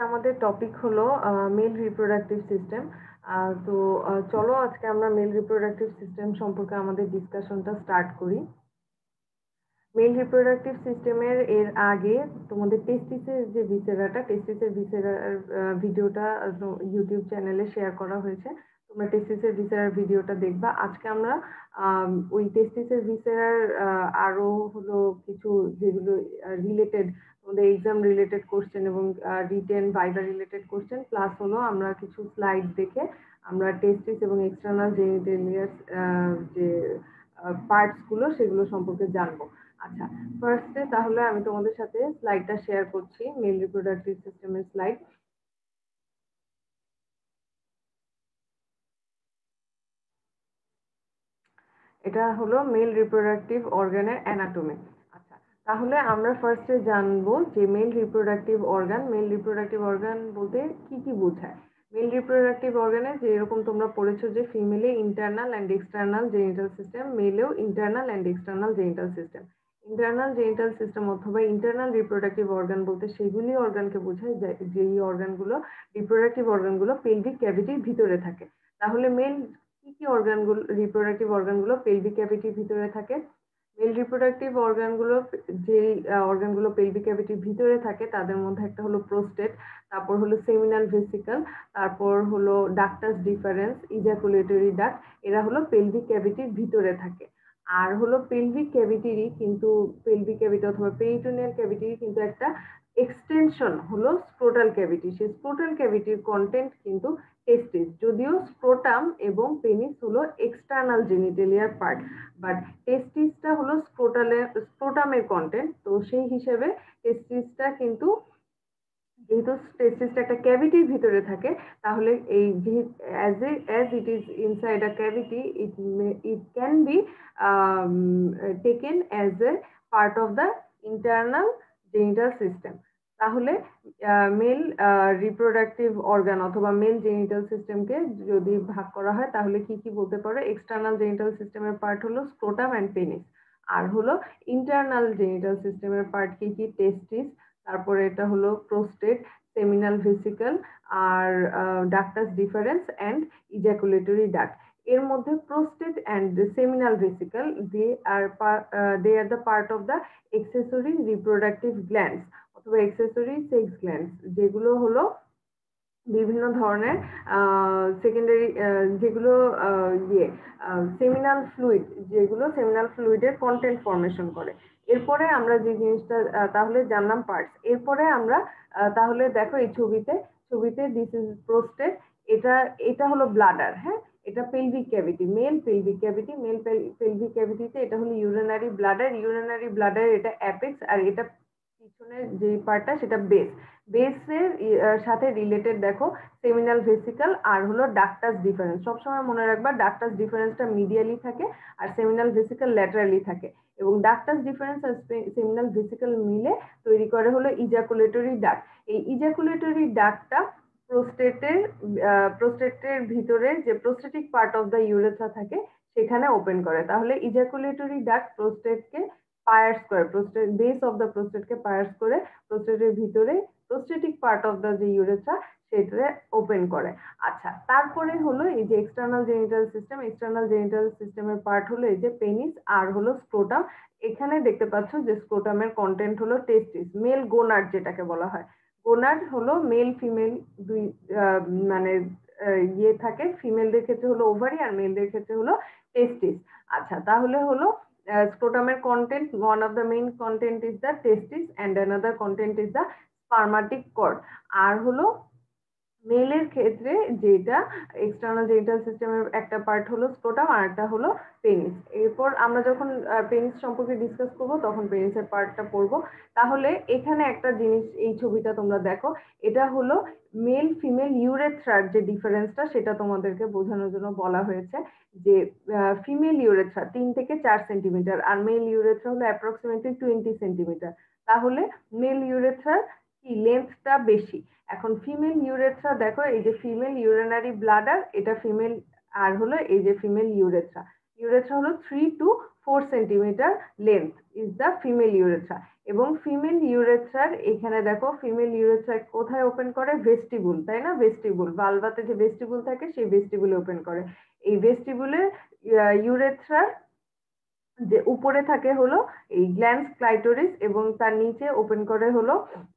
আমাদের টপিক হলো mail reproductive system. তো চলো আজকে আমরা মেল রিপ্রোডাক্টিভ সিস্টেম সম্পর্কে আমাদের ডিসকাশনটা স্টার্ট করি। মেল রিপ্রোডাক্টিভ সিস্টেমের আগে তোমাদের টেস্টিসের যে ভিসেরার ভিডিওটা ইউটিউব চ্যানেলে শেয়ার করা হয়েছে। তোমরা টেস্টিসের ভিসেরার ভিডিওটা দেখবা। আজকে আমরা ওই টেস্টিসের ভিসেরার আরো হলো কিছু যেগুলো রিলেটেড, তোমাদের এক্সাম রিলেটেড কোশ্চেন এবং written viva related question, plus হলো আমরা কিছু স্লাইড দেখে আমরা টেস্টিস এবং এক্সটার্নাল জেনিটালিয়াস যে পার্টস গুলো সেগুলো সম্পর্কে জানবো। আচ্ছা, ফার্স্টে তাহলে আমি তোমাদের সাথে স্লাইডটা শেয়ার করছি, মেল রিপ্রোডাক্টিভ সিস্টেমের স্লাইড। এটা হলো মেল রিপ্রোডাক্টিভ অর্গানের অ্যানাটমি। আচ্ছা, তাহলে আমরা ফার্স্টে জানবো যে মেল রিপ্রোডাক্টিভ অর্গান বলতে কি কি বোঝায়। মেল রিপ্রোডাক্টিভ অর্গানে যে এরকম তোমরা পড়েছো যে ফিমেলে internal and external genital system, মেলেও internal and external genital system. Internal genital system অথবা ইন্টারনাল রিপ্রোডাক্টিভ অর্গান বলতে সেগুলি অর্গানকে বোঝায় যেই অর্গানগুলো রিপ্রোডাক্টিভ অর্গানগুলো পেলভিক ক্যাভিটির ভিতরে থাকে। তাহলে মেল কি কি অর্গানগুলো রিপ্রোডাক্টিভ অর্গানগুলো পেলভিক ক্যাভিটির ভিতরে থাকে? মেল রিপ্রোডাক্টিভ অর্গানগুলো, যে অর্গানগুলো পেলভিক ক্যাভিটির ভিতরে থাকে তাদের মধ্যে একটা হলো প্রোস্টেট, তারপর হলো সেমিনাল ভেসিকল, তারপর হলো ডাক্টাস ডিফারেন্স, ইজাকুলেটরি ডাক্ট। এরা হলো পেলভিক ক্যাভিটির ভিতরে থাকে। আর হলো পেলভিক ক্যাভিটিরই কিন্তু পেলভিক ক্যাভিটি অথবা পেরিটোনিয়াল ক্যাভিটির কিন্তু একটা এক্সটেনশন হলো স্ক্রোটাল ক্যাভিটি। সেই স্ক্রোটাল ক্যাভিটির কন্টেন্ট কিন্তু টেস্টিস, যদিও স্ক্রোটাম এবং পেনিস হলো এক্সটার্নাল জেনিটেলিয়ার পার্ট, বাট টেস্টিসটা হলো স্ক্রোটামের কন্টেন্ট। তো সেই হিসেবে টেস্টিসটা কিন্তু, যেহেতু টেস্টিসটা একটা ক্যাভিটির ভিতরে থাকে, তাহলে এই as it is inside a cavity, it can be taken as a part of the internal genital system। তাহলে মেল রিপ্রোডাক্টিভ অর্গান অথবা মেল জেনিটাল সিস্টেমকে যদি ভাগ করা হয় তাহলে কি কি বলতে পারো? এক্সটার্নাল জেনিটাল সিস্টেমের পার্ট হলো স্ক্রোটাম অ্যান্ড পেনিস। আর হলো ইন্টারনাল জেনিটাল সিস্টেমের পার্ট কি কি? টেস্টিস, তারপরে এটা হলো প্রোস্টেট, সেমিনাল ভেসিকল, আর ductus deferens and ejaculatory duct. এর মধ্যে prostate and seminal vesicle they are the part of the accessory reproductive glands অথবা এক্সেসরি সেক্স গ্ল্যান্ডস, যেগুলো হলো বিভিন্ন ধরনের সেকেন্ডারি, যেগুলো সেমিনাল ফ্লুইডের কন্টেন্ট ফর্মেশন করে। এরপরে আমরা যে জিনিসটা তাহলে জানলাম পার্টস। এরপরে আমরা তাহলে দেখো এই ছবিতে দিস ইজ প্রোস্টেট। এটা এটা হলো ব্লাডার। হ্যাঁ, এটা পেলভিক ক্যাভিটি, মেল পেলভিক ক্যাভিটিতে এটা হলো ইউরিনারি ব্লাডার এটা অ্যাপেক্স, আর এটা পিছনের যে পার্টটা সেটা বেসের সাথে রিলেটেড দেখো সেমিনাল ভেসিকল আর হলো ডাক্টাস ডিফারেন্স। সবসময় মনে রাখবা ডাক্টাস ডিফারেন্সটা মিডিয়ালি থাকে আর সেমিনাল ভেসিকল ল্যাটারালি থাকে, এবং ডাক্টাস ডিফারেন্স আর সেমিনাল ভেসিকল মিলে তৈরি করে হলো ইজাকুলেটরি ডাক্ট। এই ইজাকুলেটরি ডাক্টটা প্রোস্টেটের ভিতরে যে prostatic part of the urethra থাকে সেখানে ওপেন করে। তাহলে ইজাকুলেটরি ডাক্ট প্রোস্টেটকে পায়ার্স করে, বেস অফ দ্য প্রোস্টেটকে পায়ার্স করে প্রোস্টেটের ভিতরে প্রোস্টেটিক পার্ট অফ দ্য যে ইউরেথ্রা সেটা ওপেন করে। আচ্ছা, তারপরে হলো এই যে এক্সটার্নাল জেনিটাল সিস্টেমের পার্ট হলো এই যে পেনিস আর হলো স্ক্রোটাম। এখানে দেখতে পাচ্ছ যে স্ক্রোটামের কন্টেন্ট হলো টেস্টিস, মেল গোনাড যেটাকে বলা হয়। গোনাড হলো মেল ফিমেল দুই, মানে ইয়ে থাকে, ফিমেলদের ক্ষেত্রে হলো ওভারি আর মেলদের ক্ষেত্রে হলো টেস্টিস। আচ্ছা, তাহলে হলো scrotumer content, one of the main content is the testis and another content is the spermatic cord। আর হলো মেলের ক্ষেত্রে যেটা এক্সটার্নাল জেনিটাল সিস্টেমের একটা পার্ট হলো স্ক্রোটাম আর একটা হলো পেনিস। এরপর আমরা যখন পেনিস সম্পর্কে ডিসকাস করব তখন পেনিসের পার্টটা পড়বো। তাহলে এখানে একটা জিনিস, এই ছবিটা তোমরা দেখো, এটা হলো মেল ফিমেল ইউরেথ্রার যে ডিফারেন্সটা সেটা তোমাদেরকে বোঝানোর জন্য বলা হয়েছে। যে ফিমেল ইউরেথ্রা 3 থেকে 4 সেন্টিমিটার আর মেল ইউরেথ্রা হলো অ্যাপ্রক্সিমেটলি 20 সেন্টিমিটার। তাহলে মেল ইউরেথ্রার কি লেন্থটা বেশি। এখন ফিমেল ইউরেথ্রা দেখো, এই যে ফিমেল ইউরিনারি ব্লাডার এটা ফিমেল, আর হলো এই যে ফিমেল ইউরেথ্রা হলো 3 to 4 centimetre length is the female urethra. এবং ফিমেল ইউরেথ্রার এখানে দেখো ফিমেল ইউরেথ্রা কোথায় ওপেন করে, ভেস্টিবুল, তাই না, ভেস্টিবুল, ভালভাতে যে ভেস্টিবুল থাকে সেই ভেস্টিবুলে ওপেন করে। এই ভেস্টিবুলে ইউরেথ্রার যে উপরে থাকে হলো এই গ্ল্যান্স ক্লাইটোরিস এবং তার নিচে ওপেন করে হলো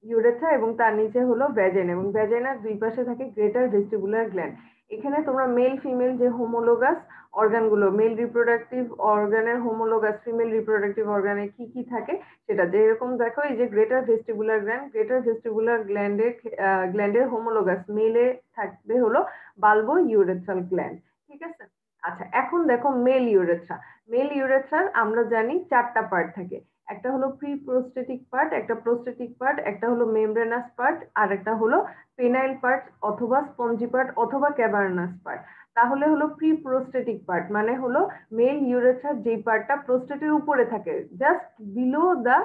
ইউরেথ্রা এবং তার নিচে হলো ভ্যাজাইনা এবং ভ্যাজাইনার দুই পাশে থাকে গ্রেটার ভেস্টিবুলার গ্ল্যান্ড। এখানে তোমরা মেল ফিমেল যে হোমোলোগাস অর্গানগুলো, মেল রিপ্রোডাক্টিভ অর্গানের হোমোলোগাস ফিমেল রিপ্রোডাক্টিভ অর্গানে কি কি থাকে সেটা যেরকম দেখো, এই যে greater vestibular gland, greater vestibular গ্ল্যান্ডের হোমোলোগাস মেলে থাকবে হলো বাল্বো ইউরেথ্রাল গ্ল্যান্ড। ঠিক আছে। আচ্ছা, এখন দেখো মেল ইউরেথ্রা। মেল ইউরেথ্রার আমরা জানি 4টা পার্ট থাকে। একটা হলো প্রি প্রোস্টেটিক পার্ট, একটা প্রোস্টেটিক পার্ট, একটা হলো মেমব্রেনাস পার্ট, আর একটা হলো পেনাইল পার্ট অথবা স্পঞ্জি পার্ট অথবা ক্যাভার্নাস পার্ট। তাহলে হলো প্রি প্রোস্টেটিক পার্ট মানে হলো মেল ইউরেথ্রার যে পার্টটা প্রোস্টেটের উপরে থাকে, just below the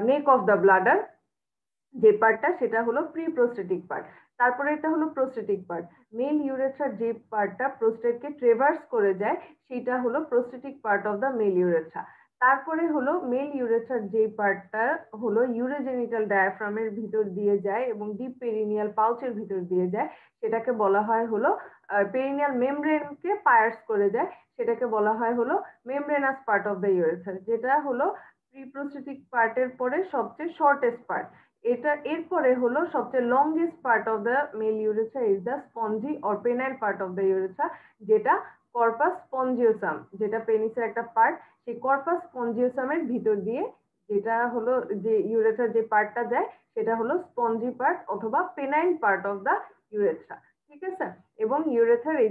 neck of the bladder, যে পার্টটা সেটা হলো প্রি প্রোস্টেটিক পার্ট। তারপরে এটা হলো প্রোস্টেটিক পার্ট। মেল ইউরেথ্রার যে পার্টটা প্রোস্টেটকে ট্রেভার্স করে যায় সেটা হলো prostatic part of the male urethra. তারপরে হলো মেল ইউরেথ্রার যে পার্টটা হলো ইউরোজেনিটাল ডায়াফ্রামের ভিতর দিয়ে যায় এবং ডিপ পেরিনিয়াল পাউচের ভিতর দিয়ে যায়, সেটাকে বলা হয় হলো পেরিনিয়াল মেমব্রেনকে পায়ার্স করে যায়, সেটাকে বলা হয় হলো membranous part of the urethra, যেটা হলো প্রি প্রোস্টেটিক পার্টের পরে সবচেয়ে শর্টেস্ট পার্ট। এটা এরপরে হলো সবচেয়ে longest part of the male urethra is the spongy or penile part of the urethra, যেটা কর্পাস স্পঞ্জিওসাম, যেটা পেনিসের একটা পার্ট, সেই কর্পাস স্পঞ্জিওসামের ভিতর দিয়ে যেটা হলো যে ইউরেথ্রার যে পার্টটা যায় সেটা হলো স্পঞ্জি পার্ট অথবা penile part of the urethra. ঠিক আছে। এবং ইউরেথ্রার এই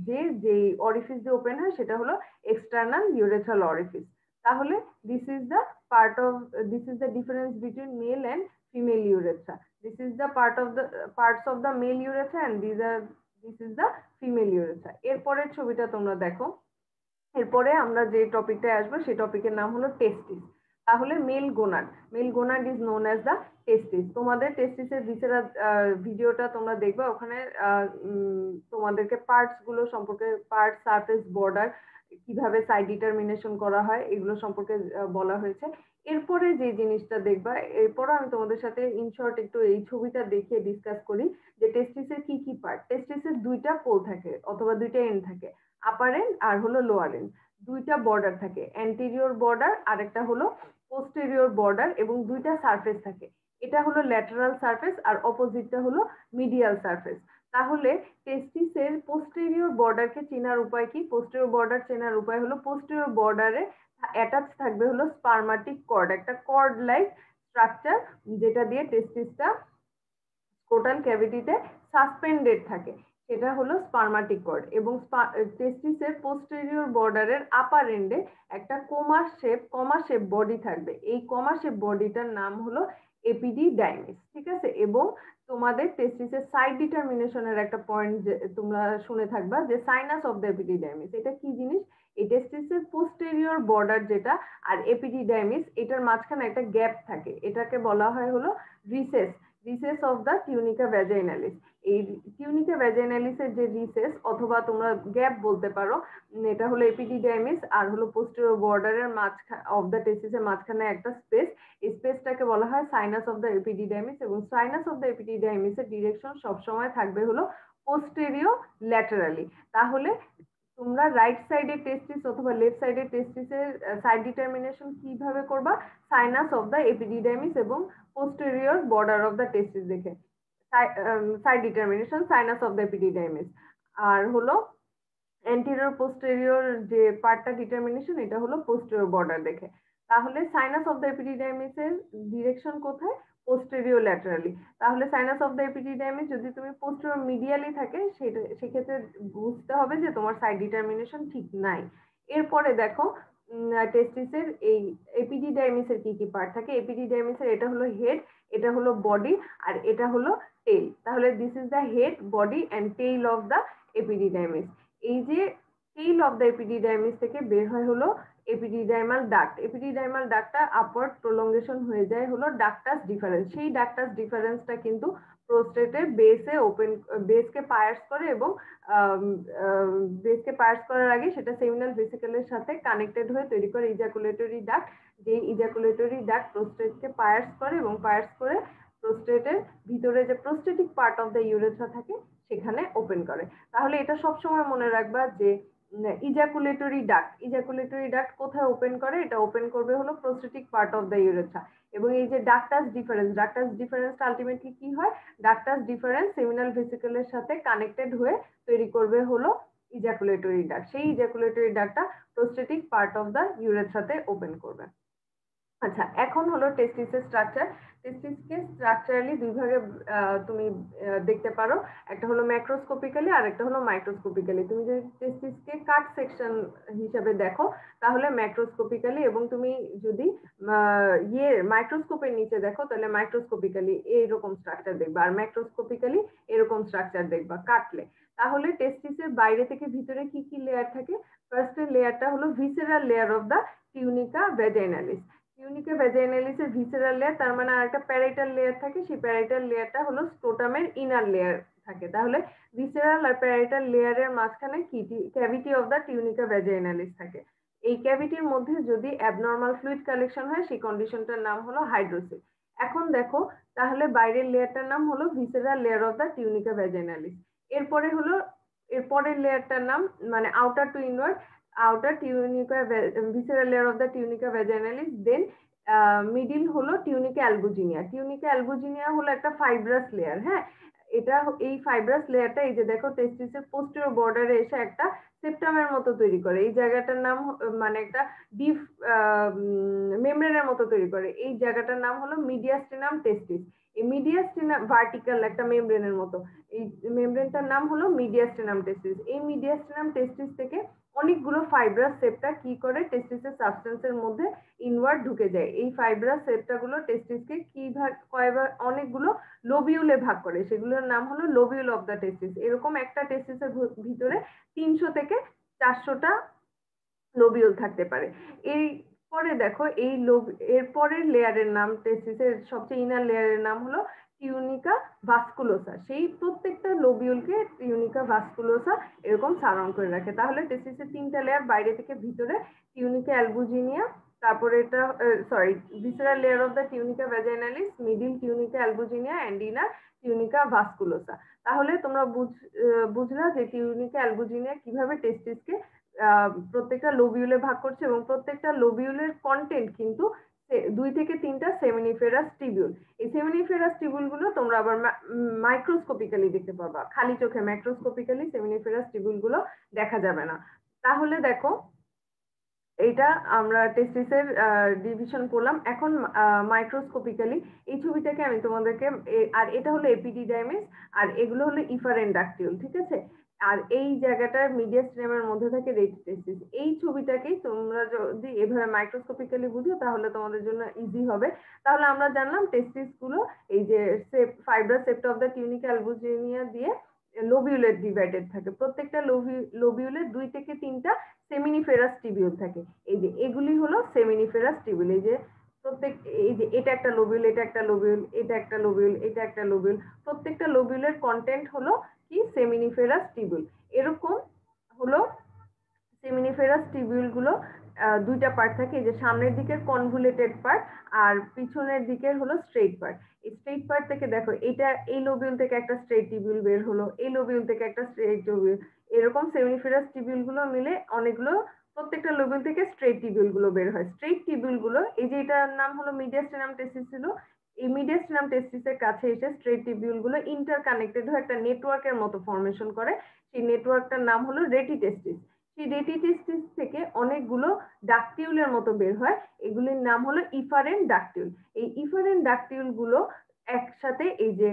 যে যে অরিফিস দিয়ে ওপেন হয় সেটা হলো এক্সটার্নাল ইউরেথ্রাল অরিফিস। তাহলে this is the this is the difference between male and female urethra. This is the parts of the male urethra and this is the female urethra. এরপরের ছবিটা তোমরা দেখো। এরপরে আমরা যে টপিকটায় আসবো সেই টপিকের নাম হলো টেস্টিস। তাহলে male gonad is known as the testis. তোমাদের টেস্টিসের ভিসেরাল ভিডিওটা তোমরা দেখবে, ওখানে তোমাদেরকে পার্টস গুলো সম্পর্কে, পার্ট, সারফেস, বর্ডার, কিভাবে সাইড ডিটারমিনেশন করা হয় এগুলো সম্পর্কে বলা হয়েছে। এরপরে যে জিনিসটা দেখবা, এরপরে আমি তোমাদের সাথে ইনশর্ট একটু এই ছবিটা দেখিয়ে ডিসকাস করি যে টেস্টিসের কি কি পার্ট। টেস্টিসের দুইটা পোল থাকে অথবা দুইটা এন্ড থাকে, আপার এন্ড আর হলো লোয়ার এন্ড। দুইটা বর্ডার থাকে, অ্যান্টেরিয়র বর্ডার আর একটা হলো পোস্টেরিয়র বর্ডার, এবং দুইটা সারফেস থাকে। এটা হলো ল্যাটারাল সারফেস আর অপোজিটটা হলো মিডিয়াল সারফেস। তাহলে টেস্টিসের পোস্টেরিয়র বর্ডারকে চেনার উপায় কি? পোস্টেরিয়র বর্ডার চেনার উপায় হলো পোস্টেরিয়র বর্ডারে অ্যাটাচ থাকবে হলো স্পারমাটিক কর্ড, একটা কর্ড লাইক স্ট্রাকচার, যেটা দিয়ে টেস্টিসটা স্ক্রোটাল ক্যাভিটিতে সাসপেন্ডেড থাকে, সেটা হলো স্পারমাটিক কর্ড। এবং টেস্টিসের পোস্টেরিয়র বর্ডারের আপার এন্ডে একটা কমা শেপ বডি থাকবে, এই কমা শেপ বডিটার নাম হলো এপিডিডাইমিস। ঠিক আছে। এবং তোমাদের টেস্টিসের সাইড ডিটারমিনেশনের একটা পয়েন্ট তোমরা শুনে থাকবা যে সাইনাস অফ দ্য এপিডিডাইমিস। এটা কি জিনিস? এই টেস্টিসের পোস্টেরিয়র বর্ডার যেটা আর এপিডিডাইমিস, এটার মাঝখানে একটা গ্যাপ থাকে, এটাকে বলা হয় হলো recess of the tunica vaginalis. এই টিউনিকা ভ্যাজাইনালিসের যে রিসেস অথবা তোমরা গ্যাপ বলতে পারো, এটা হলো এপিডিডাইমিস আর হলো পোস্টেরিয়র বর্ডারের মাঝখানে অফ দ্য টেস্টিসের মাঝখানে একটা স্পেস, এই স্পেসটাকে বলা হয় সাইনাস অফ দ্য এপিডিডাইমিস। এবং সাইনাস অফ দ্য এপিডিডাইমিসের ডিরেকশন সবসময় থাকবে হলো পোস্টেরিয়র ল্যাটারালি। তাহলে তোমরা রাইট সাইডে টেস্টিস অথবা লেফট সাইডে টেস্টিসের সাইড ডিটারমিনেশন কিভাবে করবা? সাইনাস অফ দ্য এপিডিডাইমিস এবং posterior border of the testis দেখে side determination sinus of the epididymis. আর হলো অ্যান্টেরিয়র পোস্টেরিয়র যে পার্টটা ডিটারমিনেশন, এটা হলো পোস্টেরিয়র বর্ডার দেখে। তাহলে সাইনাস অফ দ্য এপিডিডাইমিসের ডিরেকশন কোথায়? Posterior laterally. তাহলে সাইনাস অফ দ্য এপিডিডাইমিস যদি তুমি পোস্টেরিয়র মিডিয়ালি থাকে সেক্ষেত্রে বুঝতে হবে যে তোমার সাইড ডিটারমিনেশন ঠিক নাই। এরপরে দেখো টেস্টিসের এই এপিডিডাইমিসের কি কি পার্ট থাকে। এপিডিডাইমিসের এটা হলো হেড, এটা হলো বডি আর এটা হলো টেইল। তাহলে this is the head, body and tail of the epididymis. এই যে টেইল অফ দ্য এপিডিডাইমিস থেকে বের হয় হলো এপিডিডাইমাল ডাক্ট। এপিডিডাইমাল ডাক্টটা আপওয়ার্ড প্রলঙ্গেশন হয়ে যায় হলো ডাক্টাস ডিফারেন্স। সেই ডাক্টাস ডিফারেন্সটা কিন্তু প্রোস্টেটের বেসকে পায়ার্স করে এবং বেসকে পায়ার্স করার আগে সেটা সেমিনাল ভেসিকলের সাথে কানেক্টেড হয়ে তৈরি করে ইজাকুলেটরি ডাক্ট। যে ইজাকুলেটরি ডাক্ট প্রোস্টেটকে পায়ার্স করে এবং পায়ার্স করে প্রোস্টেটের ভিতরে যে prostatic part of the urethra থাকে সেখানে ওপেন করে। তাহলে এটা সবসময় মনে রাখবা যে ইজাকুলেটরি ডাক্ট কোথায় ওপেন করে, এটা ওপেন করবে হলো prostatic part of the urethra. এবং এই যে ডাক্টাস ডিফারেন্সটা আলটিমেটলি কি হয়, ডাক্টাস ডিফারেন্স সেমিনাল ভেসিকলের সাথে কানেক্টেড হয়ে তৈরি করবে হলো ইজাকুলেটরি ডাক্ট। সেই ইজাকুলেটরি ডাক্টটা প্রোস্টেটিক পার্ট অফ দ্য ইউরেথ্রাতে ওপেন করবে। আচ্ছা, এখন হলো টেস্টিসের স্ট্রাকচার। টেস্টিসকে স্ট্রাকচারালি দুই ভাগে তুমি দেখতে পারো, একটা হলো ম্যাক্রোস্কোপিক্যালি আর একটা হলো মাইক্রোস্কোপিক্যালি। তুমি যদি টেস্টিসকে কাট সেকশন হিসাবে দেখো তাহলে ম্যাক্রোস্কোপিক্যালি, এবং তুমি যদি মাইক্রোস্কোপের নিচে দেখো তাহলে মাইক্রোস্কোপিক্যালি এইরকম স্ট্রাকচার দেখবা, আর ম্যাক্রোস্কোপিক্যালি এরকম স্ট্রাকচার দেখবা কাটলে। তাহলে টেস্টিসের বাইরে থেকে ভিতরে কি কি লেয়ার থাকে? ফার্স্টের লেয়ারটা হলো visceral layer of the tunica vaginalis. Tunica ভ্যাজাইনালিসের ভিসেরাল লেয়ার, তার মানে আরেকটা প্যারাইটাল লেয়ার থাকে, সেই প্যারাইটাল লেয়ারটা হলো স্ক্রোটামের ইনার লেয়ার থাকে। তাহলে ভিসেরাল আর প্যারাইটাল লেয়ারের মাঝখানে কি cavity of the tunica vaginalis থাকে। এই ক্যাভিটির মধ্যে যদি অ্যাবনর্মাল ফ্লুইড কালেকশন হয় সেই কন্ডিশনটার নাম হলো হাইড্রোসিল। এখন দেখো তাহলে বাইরের লেয়ারটার নাম হলো visceral layer of the tunica vaginalis. এরপরের লেয়ারটার নাম মানে outer to inward outer tunica visceral layer of the tunica vaginalis, then middle হলো টিউনিকা অ্যালবুজিনিয়া। টিউনিকা অ্যালবুজিনিয়া হলো একটা ফাইব্রাস লেয়ার। হ্যাঁ, এটা এই ফাইব্রাস লেয়ারটা এই যে দেখো টেস্টিসের পোস্টেরিয়র বর্ডারে এসে একটা সেপ্টামের মতো তৈরি করে। এই জায়গাটার নাম মানে একটা ডিপ মেমব্রেনের মতো তৈরি করে। এই জায়গাটার নাম হলো মিডিয়াস্টিনাম টেস্টিস। এই মিডিয়াস্টিনাম ভার্টিক্যাল একটা মেমব্রেনের মতো, এই মেমব্রেনটার নাম হলো মিডিয়াস্টিনাম টেস্টিস। এই মিডিয়াস্টিনাম টেস্টিস থেকে অনেকগুলো ফাইব্রাস সেপ্টা কি করে টেস্টিসের সাবস্টেন্সের মধ্যে ইনওয়ার্ড ঢুকে যায়। এই ফাইব্রাস সেপ্টাগুলো টেস্টিসকে কি অনেকগুলো লোবিউলে ভাগ করে, সেগুলোর নাম হলো লোবিউল অফ দ্য টেস্টিস। এরকম একটা টেস্টিসের ভিতরে 300 থেকে 400টা লোবিউল থাকতে পারে। এই পরে দেখো এরপরের লেয়ারের নাম, টেস্টিসের সবচেয়ে ইনার লেয়ারের নাম হলো টিউনিকা ভাস্কুলোসা। সেই প্রত্যেকটা লোবিউলকে টিউনিকা ভাস্কুলোসা এরকম সারাউন্ড করে রাখে। তাহলে টেস্টিসের 3টা লেয়ার, বাইরে থেকে ভিতরে টিউনিকা অ্যালবুজিনিয়া, তারপরে এটা visceral layer of the tunica vaginalis, middle tunica albuginea and inner tunica vasculosa. তাহলে তোমরা বুঝলা যে টিউনিকা অ্যালবুজিনিয়া কিভাবে টেস্টিসকে প্রত্যেকটা লোবিউলে ভাগ করছে, এবং প্রত্যেকটা লোবিউলের কন্টেন্ট কিন্তু 2 থেকে 3টা সেমিনিফেরাস টিবিউল। এই সেমিনিফেরাস টিবিউল গুলো তোমরা আবার মাইক্রোস্কোপিক্যালি দেখতে পারবা, খালি চোখে ম্যাক্রোস্কোপিক্যালি সেমিনিফেরাস টিবিউল গুলো দেখা যাবে না। তাহলে দেখো এটা আমরা টেস্টিসের ডিভিশন করলাম। এখন মাইক্রোস্কোপিক্যালি এই ছবিটাকে আমি তোমাদেরকে, আর এটা হলো এপিডিডাইমিস আর এগুলো হলো ইফারেন্ট ডাকটিউল, ঠিক আছে। আর এই জায়গাটার মিডিয়াস্টিনামের মধ্যে থাকে রেটিটেস্টিস। এই ছবিটাকেই তোমরা যদি এভাবে মাইক্রোস্কোপিক্যালি বুঝো তাহলে তোমাদের জন্য ইজি হবে। তাহলে আমরা জানলাম টেস্টিস গুলো এই যে ফাইব্রাস সেপ্টা অফ দ্য টিউনিকা অ্যালবুজিনিয়া দিয়ে লোবিউলে ডিভাইডেড থাকে। প্রত্যেকটা লোবিউলে 2 থেকে 3টা সেমিনিফেরাস টিবিউল থাকে। এই যে এগুলি হলো সেমিনিফেরাস টিবিউল। এই যে এটা একটা লোবিউল, এটা একটা লোবিউল, এটা একটা লোবিউল, এটা একটা লোবিউল। প্রত্যেকটা লোবিউলের কন্টেন্ট হলো কি সেমিনিফেরাস টিবিউল। এরকম হলো সেমিনিফেরাস টিবিউল গুলো 2টা পার্ট থাকে, এই যে সামনের দিকের কনভুলেটেড পার্ট আর পিছনের দিকের হলো স্ট্রেইট পার্ট। এই স্ট্রেইট পার্ট থেকে দেখো এটা এই লোবিউল থেকে একটা স্ট্রেইট টিবিউল বের হলো, এই লোবিউল থেকে একটা স্ট্রেইট টিবিউল। এরকম সেমিনিফেরাস টিবিউল গুলো মিলে অনেকগুলো, প্রত্যেকটা লোবিউল থেকে স্ট্রেইট টিবিউল গুলো বের হয়। স্ট্রেইট টিবিউল গুলো এই যে এটার নাম হলো মিডিয়াস্টিনাম টেস্টিস ছিল, এই মিডিয়াস্টিনাম টেস্টিসের কাছে এসে স্ট্রেইট টিবিউল গুলো ইন্টারকানেক্টেড হয়ে একটা নেটওয়ার্কের মতো ফর্মেশন করে। সেই নেটওয়ার্কটার নাম হলো রেটিটেস্টিস। সেই রেটিটেস্টিস থেকে অনেকগুলো ডাকটিউলের মতো বের হয়, এগুলির নাম হলো ইফারেন্ট ডাকটিউল। এই ইফারেন্ট ডাকটিউল গুলো একসাথে এই যে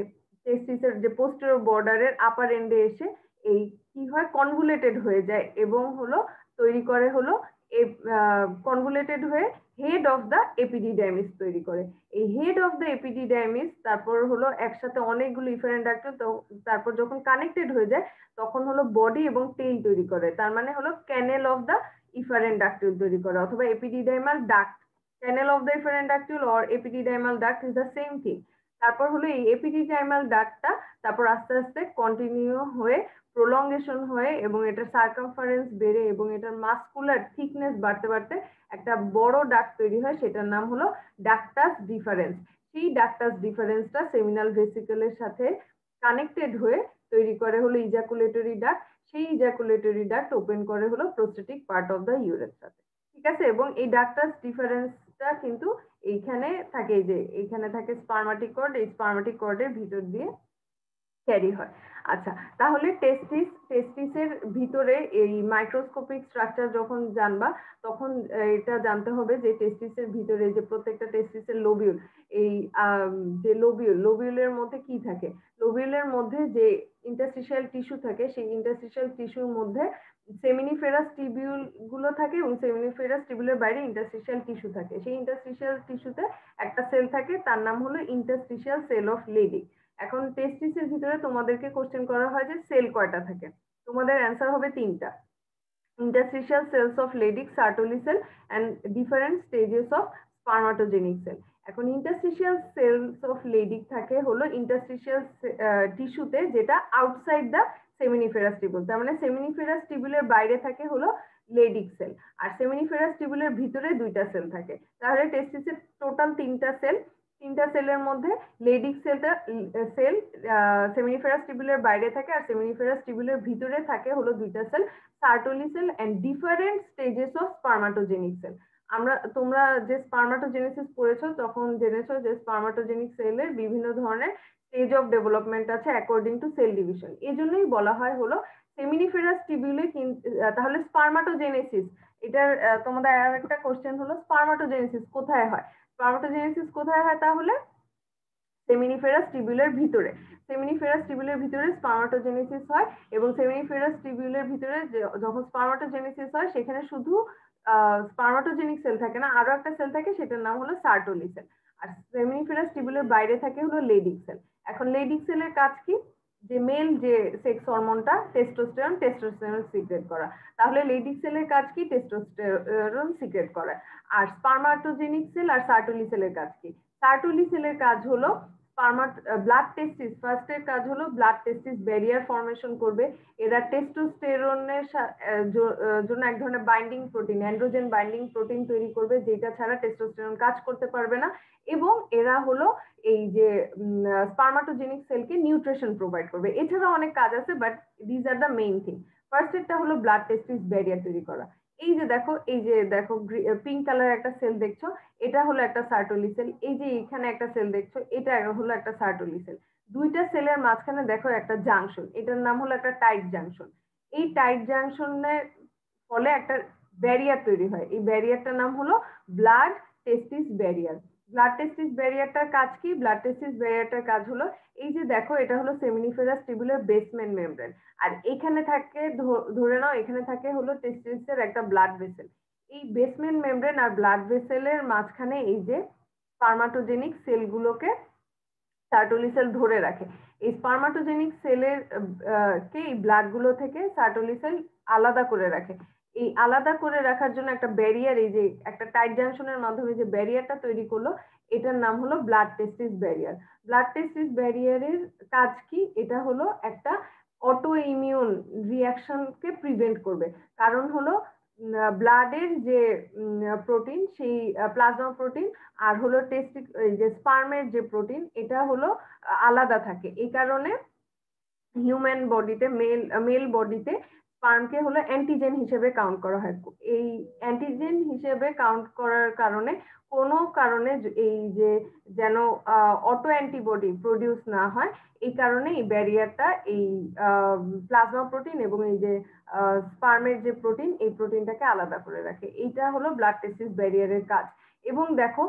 টেস্টিসের যে পোস্টেরিয়র বর্ডারের আপার এন্ডে এসে এই কি হয় কনভুলেটেড হয়ে যায় এবং হলো তৈরি করে হলো কনভুলেটেড হয়ে হেড অফ দ্য এপিডিডাইমিস তৈরি করে। এই হেড অফ দ্য এপিডিডাইমিস তারপর হলো একসাথে অনেকগুলো ইফারেন্ট ডাকটিউল, তারপর যখন কানেক্টেড হয়ে যায় তখন হলো বডি এবং টেইল তৈরি করে। তার মানে হলো canal of the efferent ductule তৈরি করে, অথবা epididymal duct, channel of the efferent ductule or epididymal duct is the same thing. তারপর হলো এই এপিডিডাইমাল ডাক্টটা তারপর আস্তে আস্তে কন্টিনিউ হয়ে প্রলংগেশন হয়ে এবং এটার সার্কামফারেন্স বেড়ে এবং এটার মাসকুলার থিকনেস বাড়তে বাড়তে একটা বড় ডাক্ট তৈরি হয়, সেটার নাম হলো ডাক্টাস ডিফারেন্স। সেই ডাক্টাস ডিফারেন্সটা সেমিনাল ভেসিকলের সাথে কানেক্টেড হয়ে তৈরি করে হলো ইজাকুলেটরি ডাক্ট। সেই ইজাকুলেটরি ডাক্ট ওপেন করে হলো প্রোস্টেটিক পার্ট অফ দ্য ইউরেথ্রাতে, ঠিক আছে। এবং এই ডাক্টাস ডিফারেন্সটা কিন্তু এইখানে থাকে, এই যে এইখানে থাকে স্পার্মাটিক কর্ড, এই স্পার্মাটিক কর্ডের ভিতর দিয়ে ক্যারি হয়। আচ্ছা, তাহলে টেস্টিসের ভিতরে এই মাইক্রোস্কোপিক স্ট্রাকচার যখন জানবা তখন এটা জানতে হবে যে টেস্টিসের ভিতরে যে প্রত্যেকটা টেস্টিসের লোবিউল, এই যে লোবিউলের মধ্যে কি থাকে, লোবিউলের মধ্যে যে ইন্টারস্টিশিয়াল টিস্যু থাকে সেই ইন্টারস্টিশিয়াল টিস্যুর মধ্যে সেমিনিফেরাস টিবিউল গুলো থাকে এবং সেমিনিফেরাস টিবিউলের বাইরে ইন্টারস্টিশিয়াল টিস্যু থাকে। সেই ইন্টারস্টিশিয়াল টিস্যুতে একটা সেল থাকে, তার নাম হলো ইন্টারস্টিশিয়াল সেল অফ লেডি। এখন টেস্টিসের ভিতরে তোমাদেরকে কোশ্চেন করা হয় যে সেল কয়টা থাকে, তোমাদের অ্যান্সার হবে 3টা, interstitial cells of Leydig, Sertoli cell and different stages of spermatogenic cell। এখন ইন্টারস্টিশিয়াল সেলস অফ লেডিক থাকে হলো ইন্টারস্টিশিয়াল টিস্যুতে, যেটা আউটসাইড দা সেমিনিফেরাস টিবিউল, তার মানে সেমিনিফেরাস টিবিউলের বাইরে থাকে হলো লেডিক সেল, আর সেমিনিফেরাস টিবিউলের ভিতরে 2টা সেল থাকে। তাহলে টেস্টিসের টোটাল 3টা সেল, 3টা সেলের মধ্যে লেডিক সেলটা সেল সেমিনিফেরাস টিবিউলের বাইরে থাকে আর সেমিনিফেরাস টিবিউলের ভিতরে থাকে হলো 2টা cell, Sertoli cell and different stages of spermatogenic cell. তোমরা যে স্পার্মাটোজেনেসিস পড়েছো তখন জেনেছো যে স্পার্মাটোজেনিক সেলের বিভিন্ন ধরনের স্টেজ অফ ডেভেলপমেন্ট আছে অ্যাকর্ডিং টু সেল ডিভিশন। এই জন্যই বলা হয় হলো সেমিনিফেরাস টিবিউলে। তাহলে স্পার্মাটোজেনেসিস, এটার তোমাদের আর একটা কোশ্চেন হলো স্পার্মাটোজেনেসিস কোথায় হয়, স্পার্মাটোজেনেসিস কোথায় হয়, তাহলে সেমিনিফেরাস টিবিউলের ভিতরে। সেমিনিফেরাস টিবিউলের ভিতরে স্পার্মাটোজেনেসিস হয় এবং সেমিনিফেরাস টিবিউলের ভিতরে যখন স্পার্মাটোজেনেসিস হয় সেখানে শুধু স্পার্মাটোজেনিক সেল থাকে না, আরো একটা সেল থাকে, সেটার নাম হলো সার্টোলি সেল। আর সেমিনিফেরাস টিবিউলের বাইরে থাকে হলো লেডিক সেল। এখন লেডিক সেলের কাজ কি, যে মেল যে সেক্স হরমোনটা টেস্টোস্টেরন সিক্রেট করা। তাহলে লেডিক সেলের কাজ কি, টেস্টোস্টেরন সিক্রেট করা। আর স্পার্মাটোজেনিক সেল আর সার্টোলি সেলের কাজ কি, সার্টোলি সেলের কাজ হলো ব্লাড টেস্টিস, ফার্স্টের কাজ হলো ব্লাড টেস্টিস ব্যারিয়ার ফর্মেশন করবে। এরা টেস্টোস্টেরনের জন্য এক ধরনের binding protein, androgen binding protein তৈরি করবে, যেটা ছাড়া টেস্টোস্টেরন কাজ করতে পারবে না। এবং এরা হলো এই যে স্পার্মাটোজেনিক সেলকে নিউট্রিশন প্রোভাইড করবে। এছাড়া অনেক কাজ আছে, but these are the main thing. ফার্স্টেরটা হলো ব্লাড টেস্টিস ব্যারিয়ার তৈরি করা। এই যে দেখো পিঙ্ক কালার একটা সেল দেখছো, এটা হলো একটা সার্টোলি সেল। এই যে এখানে একটা সেল দেখছো, এটা হলো একটা সার্টোলি সেল। 2টা সেলের মাঝখানে দেখো একটা জাংশন, এটার নাম হলো একটা টাইট জাংশন। এই টাইট জাংশনের ফলে একটা ব্যারিয়ার তৈরি হয়, এই ব্যারিয়ারটার নাম হলো ব্লাড টেস্টিস ব্যারিয়ার। ব্লাড টেস্টিস ব্যারিয়ারটার কাজ কি, ব্লাড টেস্টিস ব্যারিয়ারটার কাজ হলো এই যে দেখো এটা হলো সেমিনিফেরাস টিবিউলার বেসমেন্ট মেমব্রেন, আর এখানে থাকে ধরে নাও এখানে থাকে হলো টেস্টিসের একটা ব্লাড ভেসেল। এই বেসমেন্ট মেমব্রেন আর ব্লাড ভেসেলের মাঝখানে এই যে স্পার্মাটোজেনিক সেলগুলোকে সার্টোলি সেল ধরে রাখে। এই স্পার্মাটোজেনিক সেলের কে এই ব্লাড গুলো থেকে সার্টোলি সেল আলাদা করে রাখে। এই আলাদা করে রাখার জন্য একটা ব্যারিয়ার, এই যে একটা টাইট জাংশনের মাধ্যমে যে ব্যারিয়ারটা তৈরি করলো, এটার নাম হলো ব্লাড টেস্টিস ব্যারিয়ার। ব্লাড টেস্টিস ব্যারিয়ারের কাজ কি, এটা হলো একটা অটো ইমিউন রিয়াকশনকে প্রিভেন্ট করবে। কারণ হলো ব্লাডের যে প্রোটিন, সেই প্লাজমা প্রোটিন আর হলো যে স্পার্মের যে প্রোটিন, এটা হলো আলাদা থাকে। এই কারণে হিউম্যান বডিতে মেল বডিতে স্পার্মকে হলো অ্যান্টিজেন হিসেবে কাউন্ট করা হয়। এই অ্যান্টিজেন হিসেবে কাউন্ট করার কারণে কোনো কারণে এই যে যেন অটো অ্যান্টিবডি প্রডিউস না হয়, এই কারণে এই ব্যারিয়ারটা এই প্লাজমা প্রোটিন এবং এই যে স্পার্মের যে প্রোটিন, এই প্রোটিনটাকে আলাদা করে রাখে। এইটা হলো ব্লাড টেস্টিস ব্যারিয়ারের কাজ। এবং দেখো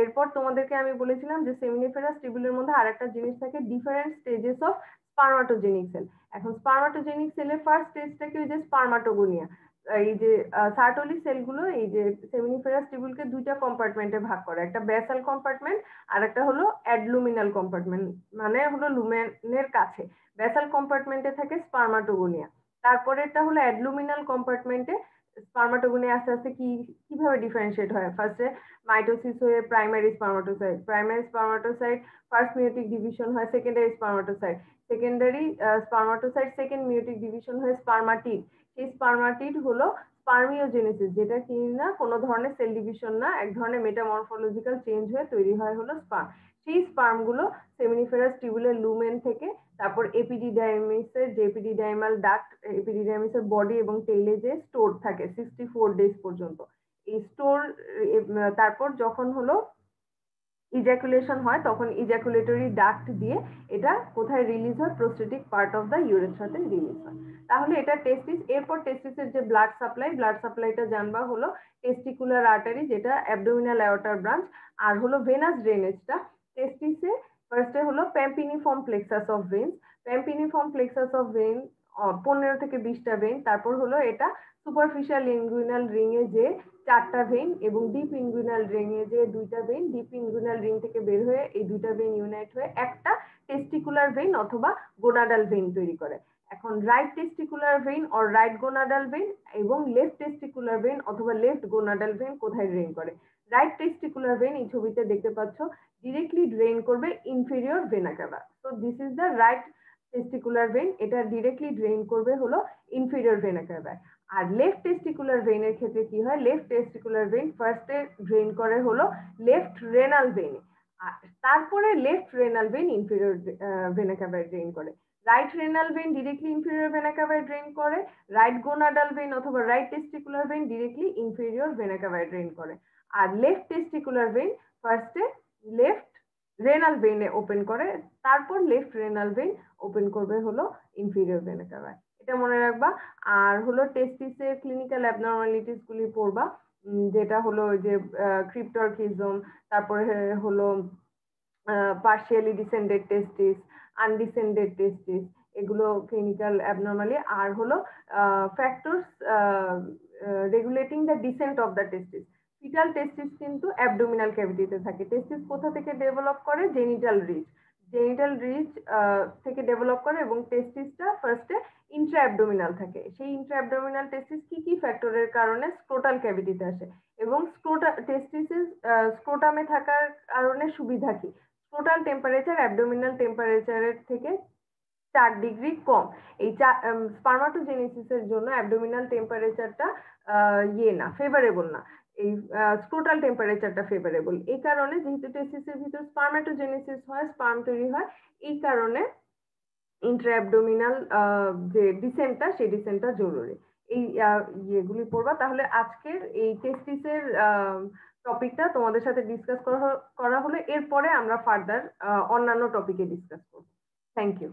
এরপর তোমাদেরকে আমি বলেছিলাম যে সেমিনিফেরাস টিবিউলের মধ্যে আরেকটা জিনিস থাকে, different stages of spermatogenic sell. এখন স্পার্মাটোজেনিক সেলের ফার্স্ট স্টেজটা কি, ওই যে স্পার্মাটোগোনিয়া। এই যে সার্টোলি সেলগুলো এই যে সেমিনিফেরাস টিবিউলকে 2টা কম্পার্টমেন্টে ভাগ করে, একটা বেসাল কম্পার্টমেন্ট আর একটা হলো অ্যাডলুমিনাল কম্পার্টমেন্ট, মানে হলো লুমেনের কাছে। বেসাল কম্পার্টমেন্টে থাকে স্পার্মাটোগোনিয়া, তারপরেরটা হলো অ্যাডলুমিনাল কম্পার্টমেন্টে স্পার্মাটোগনি আস্তে আস্তে কিভাবে ডিফারেন্সিয়েট হয়? ফার্স্টে মাইটোসিস হয়ে primary spermatocyte first meiotic division হয় secondary spermatocyte second meiotic division হয়ে স্পার্মাটিড। সেই স্পার্মাটিড হলো স্পার্মিওজেনেসিস, যেটা কিনা কোনো ধরনের সেল ডিভিশন না, এক ধরনের মেটামরফোলজিক্যাল চেঞ্জ হয়ে তৈরি হয় হলো স্পার্ম। সেই স্পার্মগুলো সেমিনিফেরাস টিউবুলার লুমেন থেকে তারপর এপিডিডাইমিসের যে এপিডিডাইমাল ডাক্ট, এপিডিডাইমিসের বডি এবং টেইলে যে স্টোর থাকে 64 ডেজ পর্যন্ত। এই স্টোর তারপর যখন হলো ইজাকুলেশন হয় তখন ইজাকুলেটরি ডাক্ট দিয়ে এটা কোথায় রিলিজ হয়? প্রোস্টেটিক পার্ট অফ দ্য ইউরেথ্রাতে রিলিজ হয়। তাহলে এটা টেস্টিস। এরপর টেস্টিসের যে ব্লাড সাপ্লাইটা জানবা হলো টেস্টিকুলার আর্টারি, যেটা অ্যাবডোমিনাল অ্যাওর্টার ব্রাঞ্চ, আর হলো ভেনাস ড্রেনেজটা টেস্টিসে ফার্স্টে হলো pampiniform plexus of veins. Pampiniform plexus of vein 15 থেকে 20টা ভেন, তারপর হলো এটা সুপারফিশিয়াল ইনগুইনাল রিং এ যে 4টা ভেন এবং ডিপ ইনগুইনাল রিং এ যে 2টা ভেন, ডিপ ইনগুইনাল রিং থেকে বের হয়ে এই 2টা ভেন ইউনাইট হয়ে একটা টেস্টিকুলার ভেন অথবা গোনাডাল ভেন তৈরি করে। এখন right testicular vein or right gonadal vein এবং লেফট টেস্টিকুলার ভেন অথবা লেফট গোনাডাল ভেন কোথায় ড্রেন করে? রাইট টেস্টিকুলার ভেন এই ছবিতে দেখতে পাচ্ছ ডিরেক্টলি ড্রেন করবে inferior vena cava. So this is the right testicular vein, এটা ডিরেক্টলি ড্রেন করবে হলো ইনফেরিয়র ভেনা ক্যাভায়। আর লেফট টেস্টিকুলার ভেনের ক্ষেত্রে কি হয়? লেফট টেস্টিকুলার ভেন ফার্স্টে ড্রেন করে হলো লেফট রেনাল ভেনে, আর তারপরে left renal vein inferior vena ক্যাভায় ড্রেন করে। Right renal vein directly inferior vena ক্যাভায় ড্রেন করে, রাইট গোনাডাল ভেন অথবা right testicular vein directly inferior vena ক্যাভায় ড্রেন করে। আর লেফট টেস্টিকুলার ভেন ফার্স্টে লেফট রেনাল ভেনে ওপেন করে, তারপর লেফট রেনাল ভেন ওপেন করবে হলো ইনফেরিয়র ভেনা ক্যাভায়। এটা মনে রাখবা। আর হলো টেস্টিসের ক্লিনিক্যাল অ্যাবনর্মালিটিস গুলি পড়বা, যেটা হলো যে ক্রিপ্টরকিজম, তারপরে হলো partially descended testis, undescended testis, এগুলো ক্লিনিক্যাল অ্যাবনর্মালি। আর হলো factors regulating the descent of the testis. Fetal testis কিন্তু অ্যাবডোমিনাল ক্যাভিটিতে থাকে। টেস্টিস কোথা থেকে ডেভেলপ করে? জেনিটাল রিচ থেকে ডেভেলপ করে এবং টেস্টিসটা ফার্স্টে ইন্ট্রা অ্যাবডোমিনাল থাকে। সেই ইন্ট্রা অ্যাবডোমিনাল টেস্টিস কি ফ্যাক্টরের কারণে স্ক্রোটাল ক্যাভিটিতে আসে এবং টেস্টিসের স্ক্রোটামে থাকার কারণে সুবিধা কি? স্ক্রোটাল টেম্পারেচার অ্যাবডোমিনাল টেম্পারেচারের থেকে 4 ডিগ্রি কম। এই স্পার্মাটোজেনেসিসের জন্য অ্যাবডোমিনাল টেম্পারেচারটা ফেভারেবল না, এই স্ক্রোটাল টেম্পারেচারটা ফেভারেবল। এই কারণে যেহেতু টেস্টিসের ভিতর স্পার্মাটোজেনেসিস হয়, স্পার্ম তৈরি হয়, এই কারণে ইন্ট্রা অ্যাবডোমিনাল যে ডিসেন্টটা সেই ডিসেন্টটা জরুরি। এই ইয়েগুলি পড়বা। তাহলে আজকের এই টেস্টিসের টপিকটা তোমাদের সাথে ডিসকাস করা হলো। এরপরে আমরা ফার্দার অন্যান্য টপিকে ডিসকাস করব। Thank you.